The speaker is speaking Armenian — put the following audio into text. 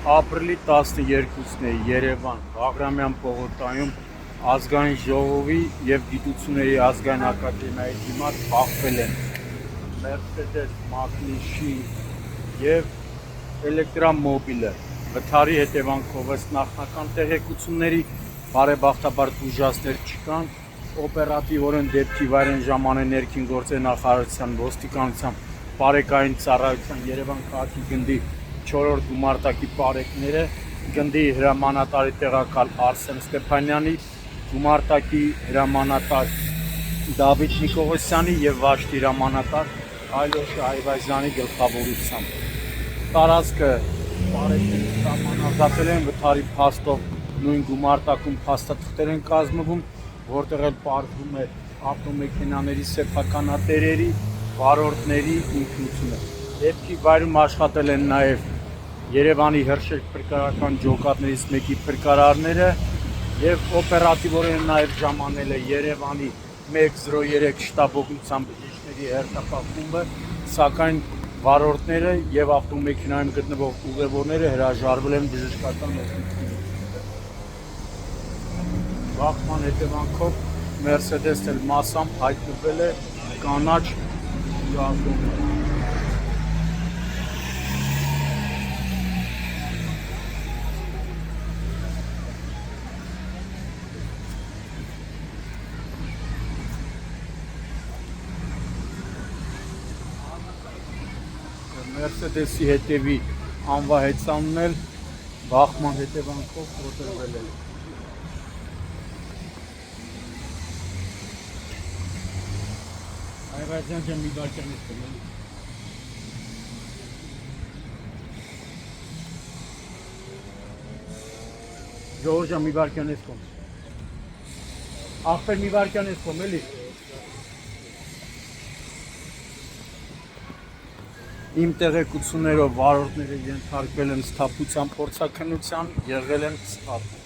Ապրիլի 12-ն է Երևան Բաղրամյան պողոտայում ազգային ժողովի և գիտությունների ազգային ակադեմիայի դիմաց բախվել են Mercedes մակնիշի և էլեկտրամոբիլը։ Վթարի հետևանքով ըստ նախնական տեղեկությունների բարեբախտաբար տուժածներ չկան։ Օպերատիվորեն դեպքի վայր են ժամանել ներքին գործերի նախարարության, ոստիկանության, բարեկային ծառայության, Երևան քաղաքի գնդի 4-րդ գումարտակի պարեկները, գնդի հրամանատարի տեղակալ Արսեն Ստեփանյանի, գումարտակի հրամանատար Դավիթ Նիկողոսյանի և վաշտի հրամանատար Այլոշ Այվազյանի գլխավորությամբ։ Տարածքը պարեկները սահմանազատվել են վթարի փաստով, նույն գումարտակում փաստաթղթեր են կազմվում, որտեղ էլ պարզվում է ավտոմեքենաների սեփականատերերի, վարորդների ինքնությունը։ Դեպքի վայրում աշխատել են նաև Երևանի հրշեջ փրկարարական ջոկատներից մեկի փրկարարները և օպերատիվորեն նաև ժամանել է Երևանի 103 շտաբ օգնության բժիշկների հերթապահ խումբը, սակայն վարորդները և ավտոմեքենայում գտնվող ուղևորները հրաժարվել են բժշկական օգնություն։ Բախման հետևանքով Mercedes-ն էլ մասամբ հայտնվել է կանաչ գազոնում։ Mercedes-ի հետևի անվահեծանն էլ բախման հետևանքով կոտրվել է։ Այվազյան ջան, մի վարքյան ես կոմ։ Ժողովուրդ ջան, մի վարքյան ես կոմ։ Ախպեր մի վարքյան ես կոմ, էլի։ Իմ տեղեկություններով վարորդները ենթարկվել են սթափության փորձաքննության, եղել են սթափ։